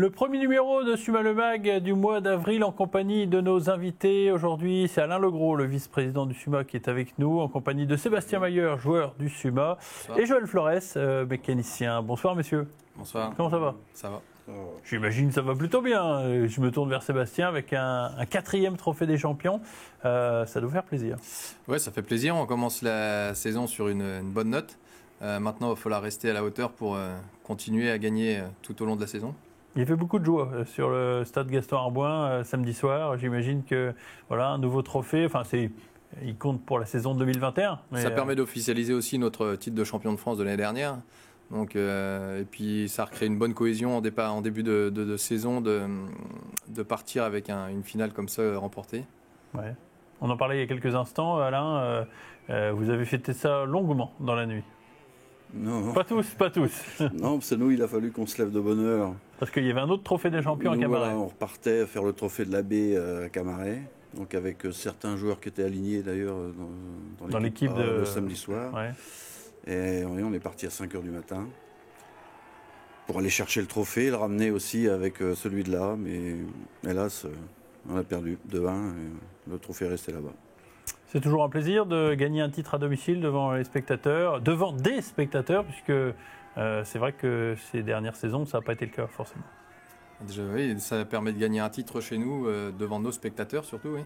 Le premier numéro de Suma le Mag du mois d'avril en compagnie de nos invités. Aujourd'hui, c'est Alain Legros, le vice-président du Suma, qui est avec nous, en compagnie de Sébastien Mayer, joueur du Suma, et Joël Flores, mécanicien. Bonsoir, messieurs. Bonsoir. Comment ça va? Ça va. J'imagine que ça va plutôt bien. Je me tourne vers Sébastien avec un quatrième trophée des champions. Ça doit faire plaisir. Ouais, ça fait plaisir. On commence la saison sur une bonne note. Maintenant, il va falloir rester à la hauteur pour continuer à gagner tout au long de la saison. Il fait beaucoup de joie sur le stade Gaston-Arbouin samedi soir. J'imagine que voilà, un nouveau trophée, il compte pour la saison 2021. Ça permet d'officialiser aussi notre titre de champion de France de l'année dernière. Donc, et puis ça recrée une bonne cohésion en début de saison de partir avec une finale comme ça remportée. Ouais. On en parlait il y a quelques instants, Alain. Vous avez fêté ça longuement dans la nuit. Non. Pas tous. Non, parce que nous, il a fallu qu'on se lève de bonne heure. Parce qu'il y avait un autre trophée des champions à Camaret. Voilà, on repartait faire le trophée de la baie à Camaret, donc avec certains joueurs qui étaient alignés d'ailleurs dans l'équipe le samedi soir. Ouais. Et on est parti à 5h du matin pour aller chercher le trophée, le ramener aussi avec celui de là, mais hélas, on a perdu 2-1 et le trophée est resté là-bas. C'est toujours un plaisir de gagner un titre à domicile devant des spectateurs, puisque c'est vrai que ces dernières saisons, ça n'a pas été le cas forcément. Déjà, oui, ça permet de gagner un titre chez nous, devant nos spectateurs surtout. Oui.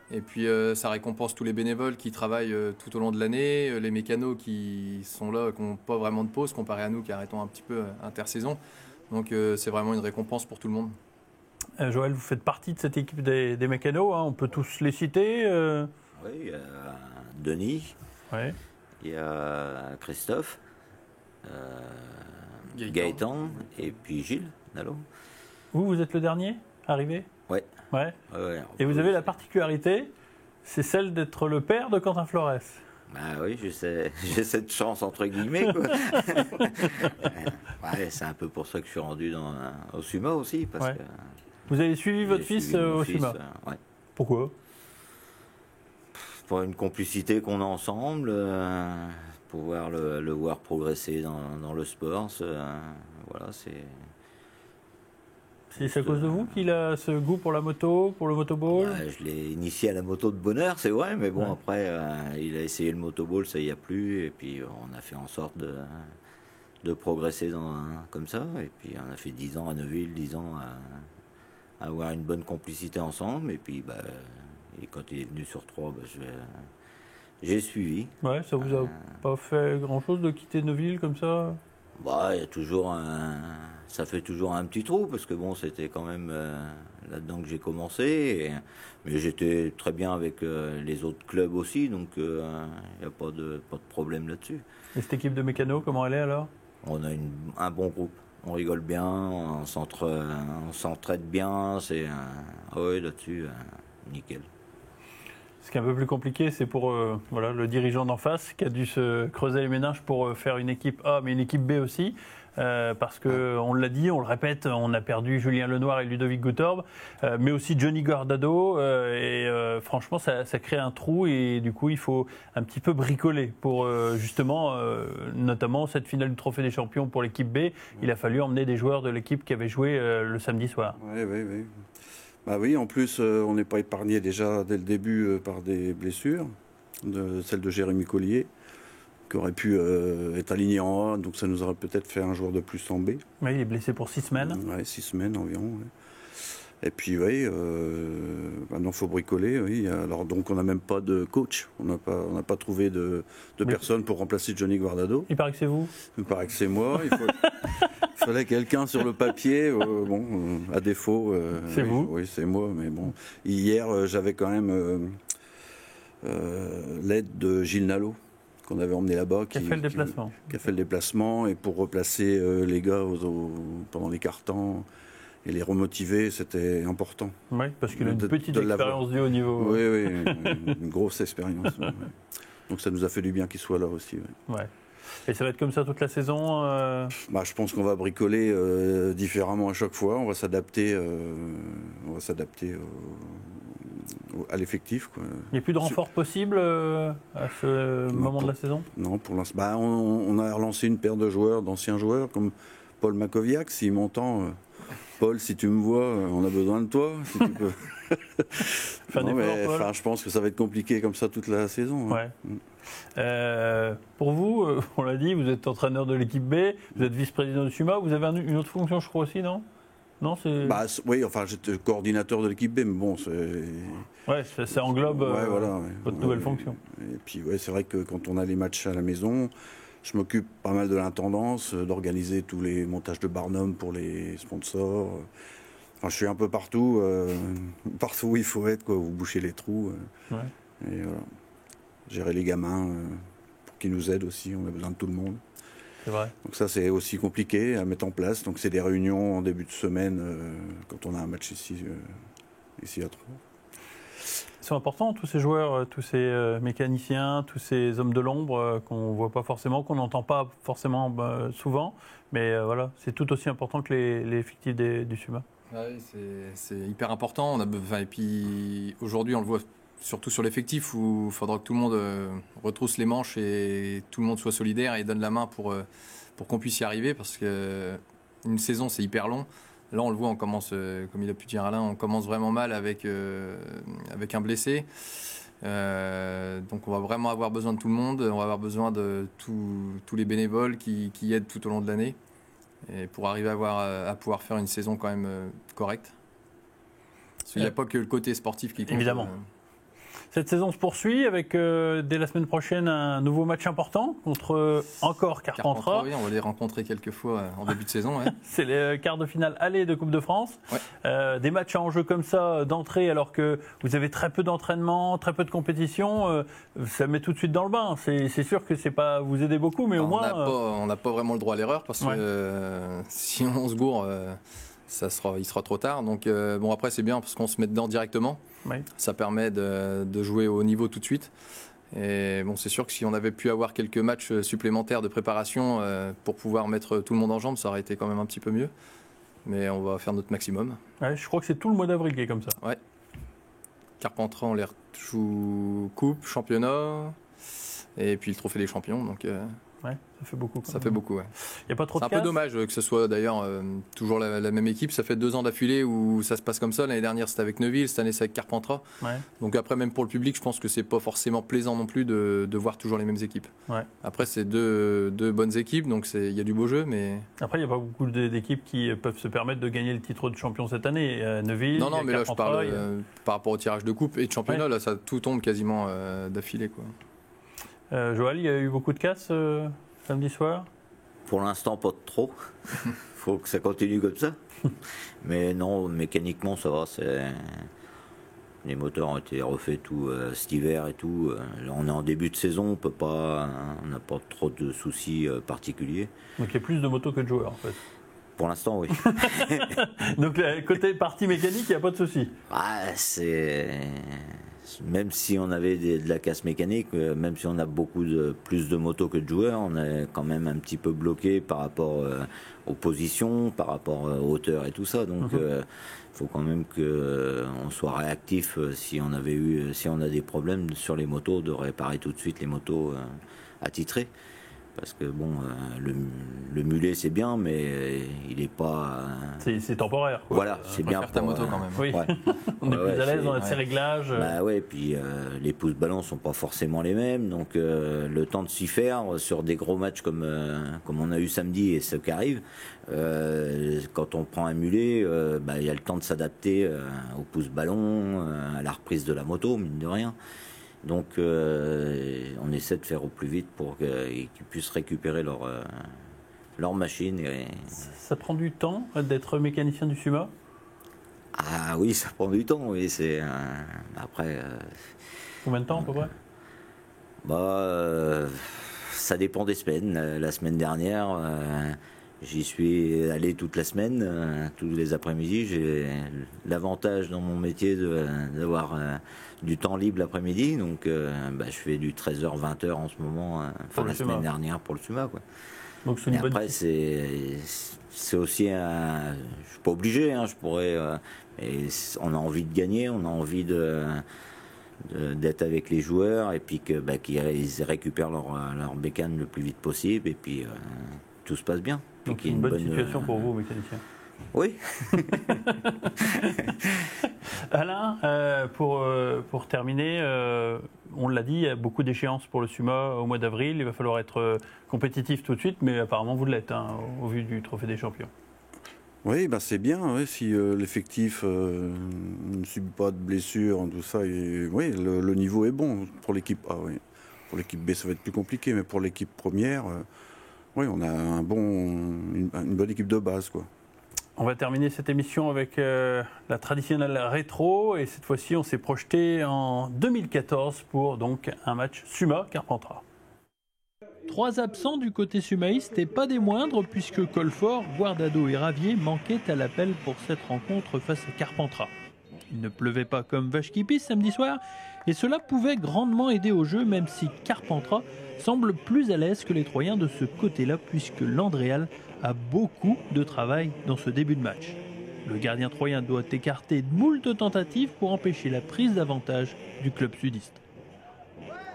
Et puis ça récompense tous les bénévoles qui travaillent tout au long de l'année, les mécanos qui sont là, qui n'ont pas vraiment de pause, comparé à nous qui arrêtons un petit peu intersaison. Donc c'est vraiment une récompense pour tout le monde. Joël, vous faites partie de cette équipe des mécanos, hein, on peut tous les citer. Oui, il y a Denis, ouais. Il y a Christophe, Gaëtan et puis Gilles Nalo. Vous êtes le dernier arrivé? Ouais. Ouais. Et vous avez la particularité, c'est celle d'être le père de Quentin Flores. Bah oui, j'ai cette chance entre guillemets. Quoi. Ouais, c'est un peu pour ça que je suis rendu au Suma aussi. Parce que vous avez suivi votre fils au Suma? Ouais. Pourquoi? Pour une complicité qu'on a ensemble, pouvoir le voir progresser dans le sport. Voilà, C'est à cause de vous qu'il a ce goût pour la moto, pour le motoball? Je l'ai initié à la moto de bonheur, c'est vrai, mais bon, après, il a essayé le motoball, ça y a plus, et puis on a fait en sorte de progresser comme ça, et puis on a fait 10 ans à Neuville, 10 ans à avoir une bonne complicité ensemble, et puis et quand il est venu sur 3, j'ai suivi. Ouais, ça vous a pas fait grand-chose de quitter Neuville comme ça? Il y a toujours ça fait toujours un petit trou, parce que bon, c'était quand même là-dedans que j'ai commencé, mais j'étais très bien avec les autres clubs aussi, donc il n'y a pas de problème là-dessus. Et cette équipe de mécano, comment elle est alors? On a un bon groupe, on rigole bien, on s'entraide bien, oui, là-dessus, nickel. Ce qui est un peu plus compliqué, c'est pour le dirigeant d'en face qui a dû se creuser les méninges pour faire une équipe A, mais une équipe B aussi. Parce qu'on l'a dit, on le répète, on a perdu Julien Lenoir et Ludovic Goutorbe, mais aussi Johnny Guardado. Franchement, ça crée un trou et du coup, il faut un petit peu bricoler pour justement, notamment cette finale du Trophée des Champions pour l'équipe B. Il a fallu emmener des joueurs de l'équipe qui avaient joué le samedi soir. Oui. Bah oui, en plus, on n'est pas épargné déjà dès le début par des blessures, celle de Jérémy Collier, qui aurait pu être aligné en A, donc ça nous aurait peut-être fait un joueur de plus en B. Oui, il est blessé pour 6 semaines. Oui, 6 semaines environ. Ouais. Et puis, oui, maintenant, il faut bricoler. Oui. Alors, donc, on n'a même pas de coach. On n'a pas trouvé de personne pour remplacer Johnny Guardado. Il paraît que c'est vous. Il paraît que c'est moi. Il fallait quelqu'un sur le papier. À défaut. C'est vous. Oui, c'est moi. Mais bon, hier, j'avais quand même l'aide de Gilles Nalo, qu'on avait emmené là-bas. Qui a fait le déplacement. Qui a fait le déplacement. Et pour replacer les gars pendant les quarts-temps et les remotiver, c'était important. Oui, parce qu'il a une petite expérience du haut niveau. Oui, une grosse expérience. Ouais. Donc ça nous a fait du bien qu'il soit là aussi. Ouais. Et ça va être comme ça toute la saison Je pense qu'on va bricoler différemment à chaque fois. On va s'adapter à l'effectif. Quoi. Il n'y a plus de renfort possible à ce moment de la saison? Non, pour l'instant. On a relancé une paire de joueurs, d'anciens joueurs, comme Paul Makoviak, s'il m'entend. Paul, si tu me vois, on a besoin de toi, si tu peux. Non, mais, je pense que ça va être compliqué comme ça toute la saison. Ouais. Pour vous, on l'a dit, vous êtes entraîneur de l'équipe B, vous êtes vice-président du SUMA, vous avez une autre fonction, je crois aussi, non? Non, c'est... Oui, enfin, j'étais coordinateur de l'équipe B, mais bon, Ouais, ça englobe votre nouvelle fonction. Et puis, c'est vrai que quand on a les matchs à la maison, je m'occupe pas mal de l'intendance, d'organiser tous les montages de barnum pour les sponsors. Enfin, je suis un peu partout, partout où il faut être, quoi, où boucher les trous. Et voilà. Gérer les gamins pour qu'ils nous aident aussi, on a besoin de tout le monde. C'est vrai. Donc ça, c'est aussi compliqué à mettre en place. Donc c'est des réunions en début de semaine quand on a un match ici à Troyes. Ils sont importants, tous ces joueurs, tous ces mécaniciens, tous ces hommes de l'ombre qu'on ne voit pas forcément, qu'on n'entend pas forcément souvent. Mais voilà, c'est tout aussi important que les effectifs du SUMA. Oui, c'est hyper important. Et puis aujourd'hui, on le voit surtout sur l'effectif où il faudra que tout le monde retrousse les manches et tout le monde soit solidaire et donne la main pour qu'on puisse y arriver, parce qu'une saison, c'est hyper long. Là, on le voit, on commence, comme il a pu dire Alain, on commence vraiment mal avec un blessé. Donc on va vraiment avoir besoin de tout le monde, on va avoir besoin de tous les bénévoles qui aident tout au long de l'année, et pour arriver à pouvoir faire une saison quand même correcte. Parce qu'il n'y a pas que le côté sportif qui compte. Évidemment. Cette saison se poursuit avec, dès la semaine prochaine, un nouveau match important contre encore Carpentras. Oui, on va les rencontrer quelques fois en début de saison. Ouais. C'est les quarts de finale aller de Coupe de France. Ouais. Des matchs en jeu comme ça, d'entrée, alors que vous avez très peu d'entraînement, très peu de compétition, ça met tout de suite dans le bain. C'est sûr que c'est pas vous aider beaucoup, mais au moins... On n'a pas vraiment le droit à l'erreur, parce que si on se gourre... il sera trop tard. Donc après c'est bien parce qu'on se met dedans directement. Oui. Ça permet de jouer au niveau tout de suite. Et bon, c'est sûr que si on avait pu avoir quelques matchs supplémentaires de préparation pour pouvoir mettre tout le monde en jambes, ça aurait été quand même un petit peu mieux. Mais on va faire notre maximum. Ouais, je crois que c'est tout le mois d'avril qui est comme ça. Ouais. Carpentras, on les joue coupe, championnat, et puis le trophée des champions. Donc ouais, ça fait beaucoup. Ça fait beaucoup, ouais. Il n'y a pas trop de C'est un peu dommage que ce soit d'ailleurs toujours la même équipe. Ça fait 2 ans d'affilée où ça se passe comme ça. L'année dernière, c'était avec Neuville, cette année, c'est avec Carpentras. Ouais. Donc après, même pour le public, je pense que c'est pas forcément plaisant non plus de voir toujours les mêmes équipes. Ouais. Après, c'est deux bonnes équipes, donc il y a du beau jeu, mais... Après, il n'y a pas beaucoup d'équipes qui peuvent se permettre de gagner le titre de champion cette année. Neuville, Non, mais là, je parle a... par rapport au tirage de coupe et de championnat. Là, ça tout tombe quasiment d'affilée, quoi. Joël, il y a eu beaucoup de casses samedi soir? Pour l'instant, pas trop. Faut que ça continue comme ça. Mais non, mécaniquement, ça va. Les moteurs ont été refaits tout cet hiver et tout. Là, on est en début de saison, on n'a pas trop de soucis particuliers. Donc il y a plus de motos que de joueurs, en fait. Pour l'instant, oui. Donc côté partie mécanique, il n'y a pas de souci. Même si on avait de la casse mécanique, même si on a plus de motos que de joueurs, on est quand même un petit peu bloqué par rapport aux positions, par rapport aux hauteurs et tout ça. Donc il faut quand même qu'on soit réactif si on a des problèmes sur les motos, de réparer tout de suite les motos attitrées. Parce que bon, le mulet c'est bien, mais il n'est pas. C'est temporaire, quoi. Voilà, c'est bien. Faire ta moto quand même. Oui. Ouais. On est plus à l'aise dans ses réglages. Bah ouais, puis les pouces ballons sont pas forcément les mêmes, donc le temps de s'y faire sur des gros matchs comme on a eu samedi et ce qui arrive, quand on prend un mulet, il y a le temps de s'adapter au pouce ballon, à la reprise de la moto, mine de rien. Donc on essaie de faire au plus vite pour qu'ils puissent récupérer leur machine. Ça prend du temps d'être mécanicien du SUMA? Ah oui, ça prend du temps, oui. Après... Combien de temps à peu près? Ça dépend des semaines. La semaine dernière, j'y suis allé toute la semaine, tous les après-midi. J'ai l'avantage dans mon métier d'avoir du temps libre l'après-midi. Donc je fais du 13h, 20h en ce moment, la semaine dernière pour le SUMA, quoi. Donc c'est une bonne... Après, c'est aussi je suis pas obligé, je pourrais... on a envie de gagner, on a envie d'être avec les joueurs et puis qu'ils récupèrent leur bécane le plus vite possible et puis tout se passe bien. Donc c'est une bonne situation pour vous, mécanicien. Oui. Alain, pour terminer, on l'a dit, il y a beaucoup d'échéances pour le SUMA au mois d'avril. Il va falloir être compétitif tout de suite, mais apparemment vous l'êtes au vu du Trophée des Champions. Oui, c'est bien si l'effectif ne subit pas de blessures, tout ça. Et, oui, le niveau est bon pour l'équipe A. Oui. Pour l'équipe B, ça va être plus compliqué, mais pour l'équipe première, oui, on a une bonne équipe de base, quoi. On va terminer cette émission avec la traditionnelle rétro, et cette fois-ci, on s'est projeté en 2014 pour donc un match SUMA-Carpentras. 3 absents du côté sumaïste et pas des moindres, puisque Colfort, Guardado et Ravier manquaient à l'appel pour cette rencontre face à Carpentras. Il ne pleuvait pas comme vache qui pisse samedi soir, et cela pouvait grandement aider au jeu, même si Carpentras semble plus à l'aise que les Troyens de ce côté-là, puisque Landréal a beaucoup de travail dans ce début de match. Le gardien troyen doit écarter de moult tentatives pour empêcher la prise d'avantage du club sudiste.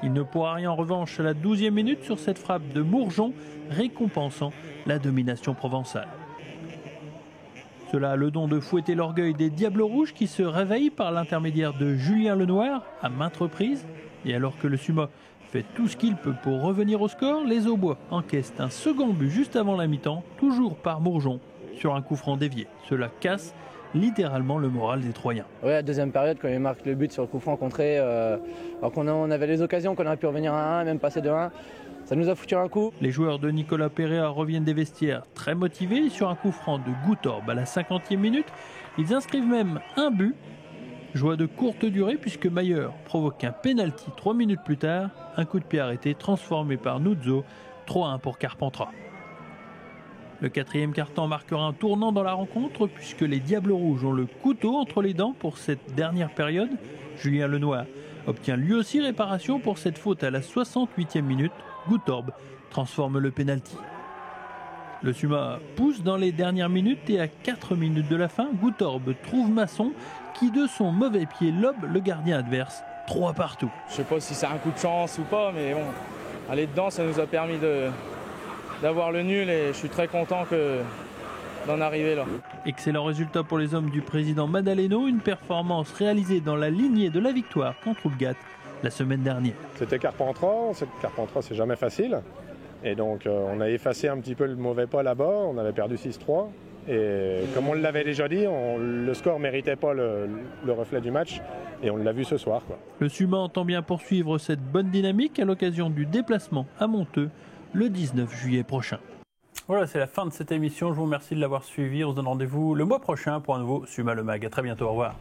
Il ne pourra rien en revanche à la 12e minute sur cette frappe de Mourgeon, récompensant la domination provençale. Cela a le don de fouetter l'orgueil des Diables Rouges qui se réveillent par l'intermédiaire de Julien Lenoir à maintes reprises. Et alors que le SUMA fait tout ce qu'il peut pour revenir au score, les Aubois encaissent un second but juste avant la mi-temps, toujours par Mourgeon, sur un coup franc dévié. Cela casse littéralement le moral des Troyens. Oui, la deuxième période, quand il marque le but sur le coup franc contré, alors qu'on avait les occasions, qu'on aurait pu revenir à 1, même passer de 1, ça nous a foutu un coup. Les joueurs de Nicolas Perea reviennent des vestiaires très motivés. Sur un coup franc de Goutorbe à la 50e minute, ils inscrivent même un but. Joie de courte durée puisque Mayer provoque un pénalty 3 minutes plus tard. Un coup de pied arrêté transformé par Nuzzo. 3-1 pour Carpentras. Le 4e quart-temps marquera un tournant dans la rencontre puisque les Diables Rouges ont le couteau entre les dents pour cette dernière période. Julien Lenoir obtient lui aussi réparation pour cette faute à la 68e minute. Goutorbe transforme le pénalty. Le SUMA pousse dans les dernières minutes et à 4 minutes de la fin, Goutorbe trouve Masson qui de son mauvais pied lobe le gardien adverse. 3 partout. Je ne sais pas si c'est un coup de chance ou pas, mais bon, aller dedans, ça nous a permis d'avoir le nul et je suis très content d'en arriver là. Excellent résultat pour les hommes du président Madaleno, une performance réalisée dans la lignée de la victoire contre Oulgat la semaine dernière. C'était Carpentras, c'est jamais facile. Et donc on a effacé un petit peu le mauvais pas là-bas, on avait perdu 6-3. Et comme on l'avait déjà dit, le score ne méritait pas le reflet du match et on l'a vu ce soir, quoi. Le SUMA entend bien poursuivre cette bonne dynamique à l'occasion du déplacement à Monteux le 19 juillet prochain. Voilà, c'est la fin de cette émission. Je vous remercie de l'avoir suivi. On se donne rendez-vous le mois prochain pour un nouveau SUMA Le Mag. À très bientôt. Au revoir.